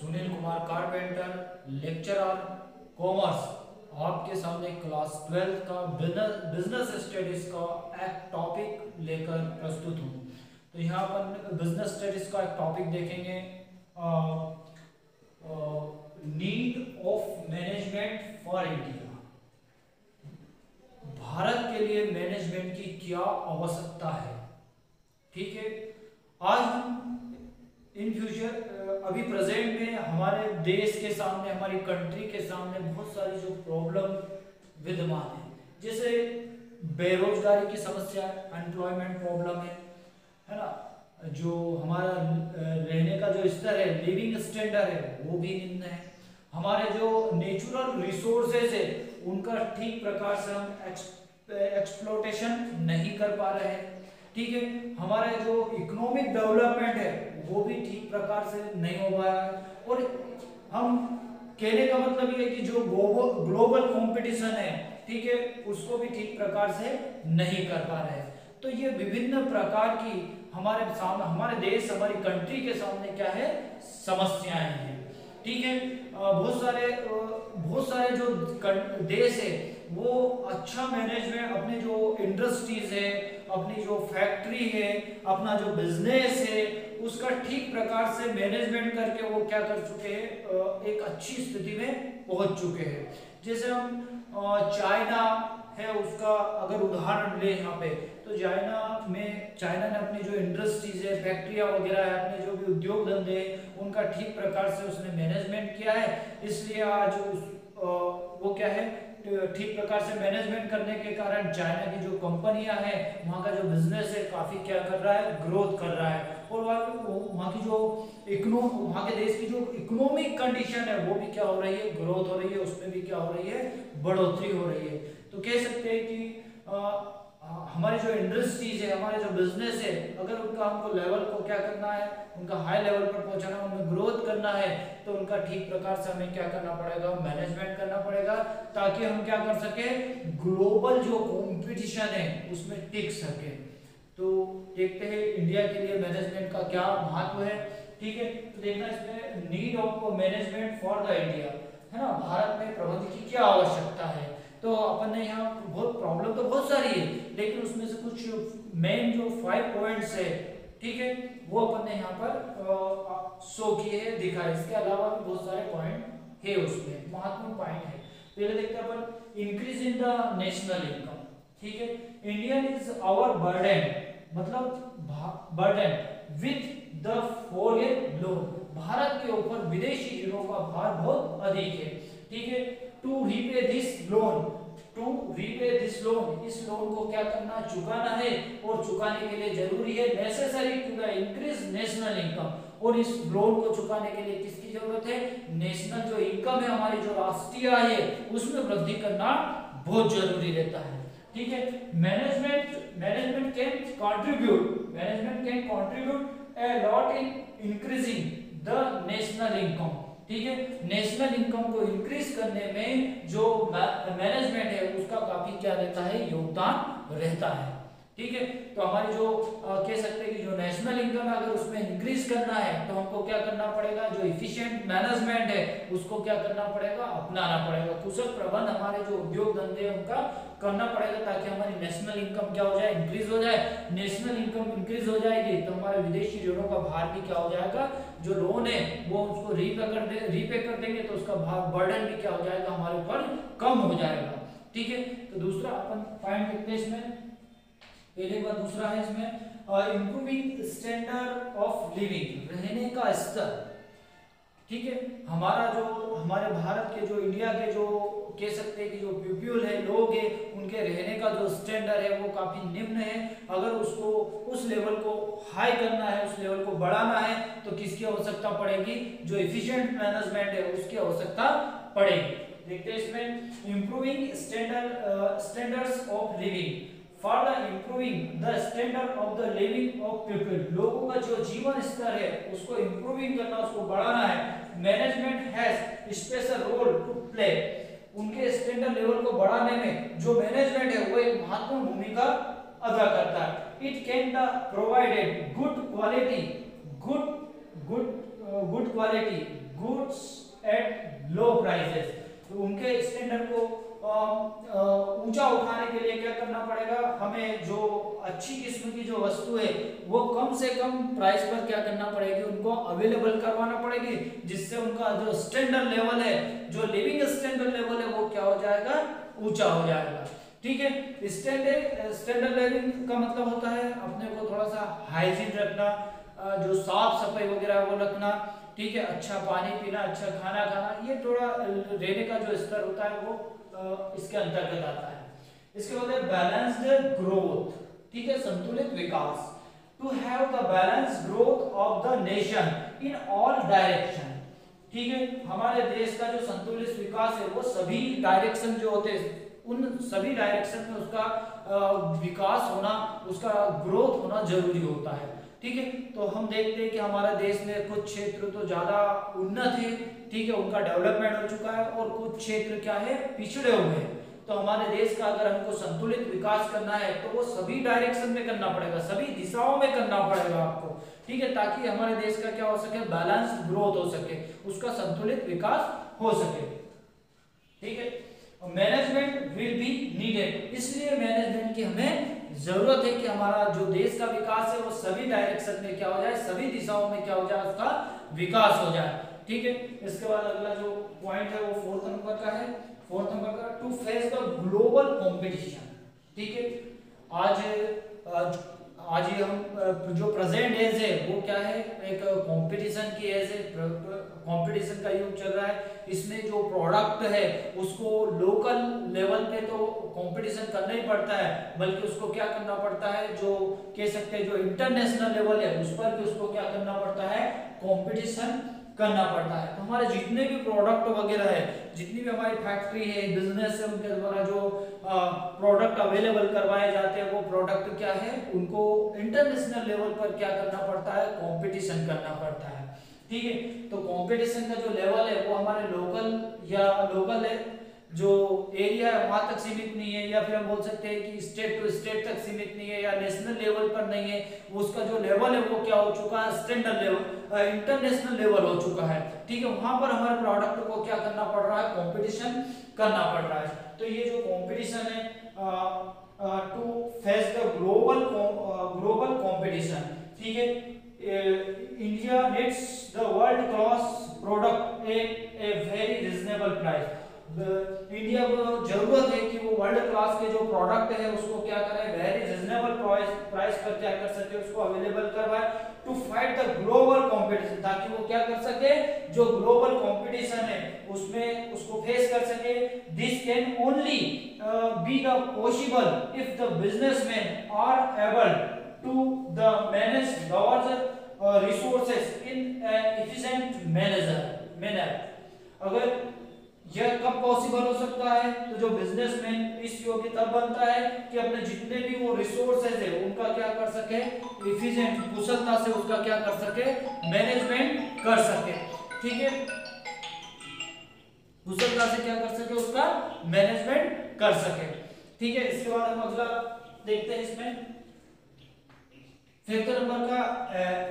Sunil Kumar carpenter, lecturer commerce, आपके सामने class 12 का बिजनेस स्टडीज का एक टॉपिक लेकर प्रस्तुत हूँ। तो यहाँ पर बिजनेस स्टडीज का एक टॉपिक देखेंगे, need of management for India. Bharat के लिए मैनेजमेंट की क्या आवश्यकता है। ठीक है, आज हम इन फ्यूचर अभी प्रेजेंट में हमारे देश के सामने, हमारी कंट्री के सामने बहुत सारी जो प्रॉब्लम विद्यमान है, जैसे बेरोजगारी की समस्या, अनएम्प्लॉयमेंट प्रॉब्लम है ना, जो हमारा रहने का जो स्तर है, लिविंग स्टैंडर्ड है, वो भी निम्न है। हमारे जो नेचुरल रिसोर्सेज है उनका ठीक प्रकार से हम एक्सप्लोटेशन नहीं कर पा रहे हैं। ठीक है, हमारे जो इकोनॉमिक डेवलपमेंट है वो भी ठीक प्रकार से नहीं हो पाया है, और हम कहने का मतलब ये है कि जो ग्लोबल कंपटीशन है, ठीक है, उसको भी ठीक प्रकार से नहीं कर पा रहे हैं। तो ये विभिन्न प्रकार की हमारे सामने, हमारे देश, हमारी कंट्री के सामने क्या है, समस्याएं हैं। ठीक है, बहुत सारे जो देश है वो अच्छा मैनेजमेंट, अपने जो इंडस्ट्रीज है, अपनी जो फैक्ट्री है, अपना जो बिजनेस है, उसका ठीक प्रकार से मैनेजमेंट करके वो क्या कर चुके हैं, एक अच्छी स्थिति में पहुंच चुके हैं। जैसे हम चाइना है, उसका अगर उदाहरण ले यहाँ पे, तो चाइना ने अपनी जो इंडस्ट्रीज है, फैक्ट्रियां वगैरह है, अपने जो भी उद्योग धंधे हैं, उनका ठीक प्रकार से उसने मैनेजमेंट किया है। इसलिए आज वो क्या है, ठीक प्रकार से मैनेजमेंट करने के कारण चाइना की जो कंपनियां हैं, वहाँ का जो बिजनेस है काफी क्या कर रहा है, ग्रोथ कर रहा है, और वहाँ की जो वहाँ के देश की जो इकोनॉमिक कंडीशन है वो भी क्या हो रही है, ग्रोथ हो रही है, उसमें भी क्या हो रही है, बढ़ोतरी हो रही है। तो कह सकते हैं कि हमारी जो इंडस्ट्रीज है, हमारे जो बिजनेस है, अगर उनका हमको लेवल को क्या करना है, उनका हाई लेवल पर पहुंचाना, उनमें ग्रोथ करना है, तो उनका ठीक प्रकार से हमें क्या करना पड़ेगा, मैनेजमेंट करना पड़ेगा, ताकि हम क्या कर सके, ग्लोबल जो कंपटीशन है उसमें टिक सके। तो देखते हैं इंडिया के लिए मैनेजमेंट का क्या महत्व है। ठीक है, तो देखना इसमें need of management for the India है ना, भारत में प्रबंधन की क्या आवश्यकता है। तो अपन ने यहाँ बहुत प्रॉब्लम तो बहुत सारी है, लेकिन उसमें से कुछ मेन जो 5 पॉइंट्स है, ठीक है, वो अपन ने यहाँ पर शो किए हैं, दिखा है। इसके अलावा भी बहुत सारे पॉइंट है, उसमें महत्वपूर्ण पॉइंट है। पहले देखते हैं अपन, increase in the national income. ठीक है, इंडियन इज आवर बर्डन, मतलब burden with the foreign loan, भारत के ऊपर विदेशी ऋणों का भार बहुत अधिक है। ठीक है, टू रीपे दिस लोन, इस लोन को क्या करना, चुकाना है, और चुकाने के लिए जरूरी है, necessary to the increase national income, और इस लोन को चुकाने के लिए किसकी जरूरत है, नेशनल जो इनकम है, हमारी जो राष्ट्रीय आय है, उसमें वृद्धि करना बहुत जरूरी रहता है। ठीक है, management can contribute a lot in increasing the national income. ठीक है, नेशनल इनकम को इंक्रीज करने में जो मैनेजमेंट है उसका काफी क्या रहता है, योगदान रहता है। ठीक है, तो हमारी जो कह सकते हैं कि जो नेशनल इनकम है, अगर उसमें इंक्रीज करना है तो हमको क्या करना पड़ेगा, जो इफिशिएंट मैनेजमेंट है उसको क्या करना पड़ेगा, अपनाना पड़ेगा। कुशल प्रबंध हमारे जो उद्योग धंधे हैं उनका करना पड़ेगा, ताकि हमारी नेशनल इनकम क्या हो जाए, इंक्रीज हो जाए। नेशनल इनकम इंक्रीज हो जाएगी तो हमारे विदेशी ऋणों का भार भी क्या हो जाएगा, जो लोन है वो उसको रीपे कर देंगे, तो उसका भार, बर्डन भी क्या हो जाएगा, हमारे ऊपर कम हो जाएगा। ठीक है, तो दूसरा अपन पॉइंट देखते हैं इसमें, पहले बार दूसरा है इसमें इंप्रूविंग स्टैंडर्ड ऑफ लिविंग, रहने का स्तर। ठीक है, हमारे भारत के जो, इंडिया के जो कह सकते हैं कि जो पीपल है, लोग हैं, उनके रहने का जो स्टैंडर्ड है वो काफी निम्न है। अगर उसको, उस लेवल को हाई करना है, उस लेवल को बढ़ाना है, तो किसकी आवश्यकता पड़ेगी, जो एफिशिएंट मैनेजमेंट है उसकी आवश्यकता पड़ेगी। देखते हैं इसमें, improving standards of living, for the improving the standard of the living of people, लोगों का जो जीवन स्तर है उसको इम्प्रूविंग करना, उसको बढ़ाना है। Management has special role to play, उनके स्टैंडर्ड लेवल को बढ़ाने में जो मैनेजमेंट है वो एक महत्वपूर्ण भूमिका अदा करता है। It can the provided good quality goods at low prices. तो उनके स्टैंडर्ड को ऊंचा उठाने के लिए क्या करना पड़ेगा, हमें जो अच्छी किस्म की जो वस्तु है वो कम से कम प्राइस पर क्या करना पड़ेगी, उनको अवेलेबल करवाना पड़ेगी, जिससे उनका जो स्टैंडर्ड लेवल है, जो लिविंग स्टैंडर्ड लेवल है, वो क्या हो जाएगा, ऊंचा हो जाएगा। ठीक है, स्टैंडर्ड लिविंग का मतलब होता है अपने को थोड़ा सा हाइजीन रखना, जो साफ सफाई वगैरह वो रखना, ठीक है, अच्छा पानी पीना, अच्छा खाना खाना, ये थोड़ा रहने का जो स्तर होता है वो इसके अंतर्गत आता है। इसके बाद है बैलेंस्ड ग्रोथ, ठीक है, संतुलित विकास। To have the balanced growth of the nation in all direction, ठीक है, हमारे देश का जो संतुलित विकास है वो सभी डायरेक्शन जो होते हैं उन सभी डायरेक्शन में उसका विकास होना, उसका ग्रोथ होना जरूरी होता है। ठीक है, तो हम देखते हैं कि हमारा देश में कुछ क्षेत्र तो ज्यादा उन्नत है, ठीक है, उनका डेवलपमेंट हो चुका है, और कुछ क्षेत्र क्या है, पिछड़े हुए हैं। तो हमारे देश का अगर हमको संतुलित विकास करना है तो वो सभी डायरेक्शन में करना पड़ेगा, सभी दिशाओं में करना पड़ेगा आपको, ठीक है, ताकि हमारे देश का क्या हो सके, बैलेंस्ड ग्रोथ हो सके, उसका संतुलित विकास हो सके। ठीक है, मैनेजमेंट विल बी नीडेड, इसलिए मैनेजमेंट की हमें जरूरत है कि हमारा जो देश का विकास है वो सभी डायरेक्शन में क्या हो जाए, सभी दिशाओं में क्या हो जाए, उसका विकास हो जाए। ठीक है, इसके बाद अगला जो पॉइंट है वो 4th नंबर का है। 4th नंबर का, to face the global competition. ठीक है, आज ये हम जो प्रेजेंट एज है वो क्या है, एक कंपटीशन की एज है, कंपटीशन का युग चल रहा है। इसमें जो प्रोडक्ट है उसको लोकल लेवल पे तो कंपटीशन करना ही पड़ता है, बल्कि उसको क्या करना पड़ता है, जो कह सकते हैं जो इंटरनेशनल लेवल है उस पर भी उसको क्या करना पड़ता है, कंपटीशन करना पड़ता है। तो हमारे जितने भी प्रोडक्ट वगैरह है, जितनी भी हमारी फैक्ट्री है, बिजनेस है, उनके द्वारा जो प्रोडक्ट अवेलेबल करवाए जाते हैं वो प्रोडक्ट क्या है, उनको इंटरनेशनल लेवल पर क्या करना पड़ता है, कंपटीशन करना पड़ता है। ठीक है, तो कंपटीशन का जो लेवल है वो हमारे लोकल है जो एरिया है वहां तक सीमित नहीं है, या फिर हम बोल सकते हैं कि स्टेट टू स्टेट तक सीमित नहीं है, या नेशनल लेवल पर नहीं है, उसका जो लेवल है वो क्या हो चुका है, स्टैंडर्ड लेवल, इंटरनेशनल लेवल हो चुका है। ठीक है, वहां पर हमारे प्रोडक्ट को क्या करना पड़ रहा है, कंपटीशन करना पड़ रहा है। तो ये जो कंपटीशन है, to face the global competition, ठीक है, India needs the world class product at a very reasonable price. India को जरूरत है कि वो वर्ल्ड क्लास के जो प्रोडक्ट है उसको क्या करे, वेरी रिजनेबल प्राइस पर क्या कर सके, उसको अवेलेबल करवाए, to fight the global competition, ताकि वो क्या कर सके, जो ग्लोबल कंपटीशन है उसमें उसको फेस कर सके। This can only be the possible if the businessman are able to the manage large resources in efficient manner. अगर यह कब पॉसिबल हो सकता है, तो जो बिजनेसमैन इस योग्य तब बनता है कि अपने जितने भी वो रिसोर्सेज है उनका क्या कर सके, एफिशिएंट, कुशलता से उसका क्या कर सके, मैनेजमेंट कर सके। ठीक है, कुशलता से क्या कर सके, उसका मैनेजमेंट कर सके। ठीक है, इसके बाद हम अगला देखते हैं इसमें 5th नंबर का,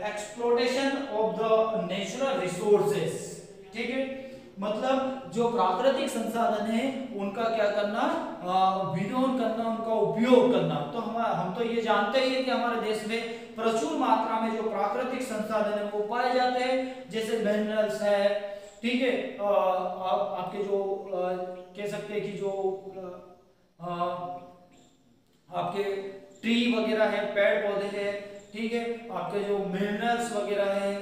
exploitation of the natural resources. ठीक है, मतलब जो प्राकृतिक संसाधन है उनका क्या करना, विनियोग करना, उनका उपयोग करना। तो हम तो ये जानते ही है कि हमारे देश में प्रचुर मात्रा में जो प्राकृतिक संसाधन है वो पाए जाते हैं, जैसे मिनरल्स है, ठीक है, आपके जो कह सकते हैं कि जो आपके ट्री वगैरह है, पेड़ पौधे हैं, ठीक है, आपके जो मिनरल्स वगैरह है,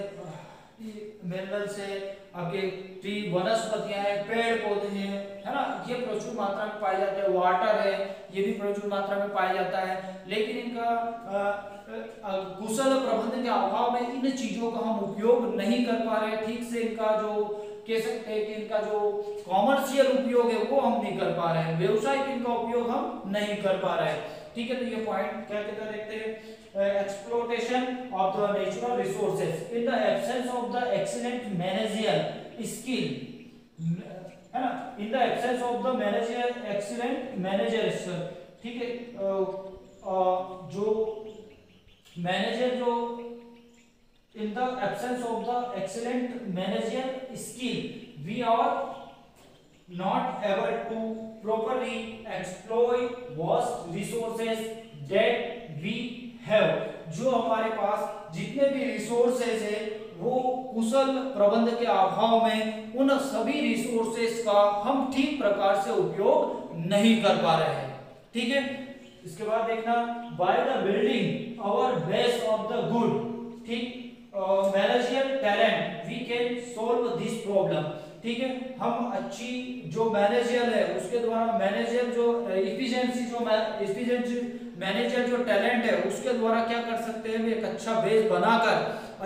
मिनरल्स है, आपके ट्री, वनस्पतियां हैं, पेड़ पौधे हैं, है ना, ये प्रचुर मात्रा में पाए जाते हैं। वाटर है, ये भी प्रचुर मात्रा में पाया जाता है, लेकिन इनका कुशल प्रबंधन के अभाव में इन चीजों का हम उपयोग नहीं कर पा रहे, ठीक से इनका जो कह सकते हैं कि इनका जो कॉमर्शियल उपयोग है वो हम नहीं कर पा रहे हैं, व्यवसायिक इनका उपयोग हम नहीं कर पा रहे हैं। ठीक है, तो ये पॉइंट क्या कहता है देखते हैं, exploitation of the natural resources in the absence of the excellent managerial skill, है ना, in the absence of the managerial excellent managerial। ठीक है, जो मैनेजर जो in the absence of the excellent managerial skill, we are not able to properly exploit vast resources that we have. जो हमारे पास जितने भी रिसोर्सेज है वो कुशल प्रबंध के अभाव में उन सभी रिसोर्सेज का हम ठीक प्रकार से उपयोग नहीं कर पा रहे हैं। ठीक है, इसके बाद देखना by the building our base of the good, ठीक, managerial talent we can solve this problem. ठीक है, हम अच्छी जो मैनेजर है उसके द्वारा मैनेजर जो एफिशिएंसी जो एफिशिएंसी मैनेजर जो टैलेंट है उसके द्वारा क्या कर सकते हैं, एक अच्छा बेस बनाकर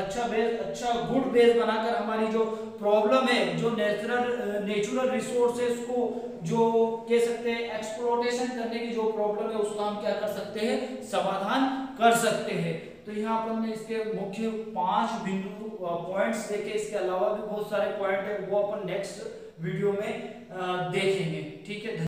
अच्छा गुड बेस बनाकर हमारी जो प्रॉब्लम है, जो नेचुरल रिसोर्सेज को जो कह सकते हैं एक्सप्लॉयटेशन करने की जो प्रॉब्लम है उसका हम क्या कर सकते हैं, समाधान कर सकते हैं। तो यहाँ पर हमने इसके मुख्य 5 बिंदु पॉइंट्स देखे, इसके अलावा भी बहुत सारे पॉइंट है वो अपन नेक्स्ट वीडियो में देखेंगे। ठीक है।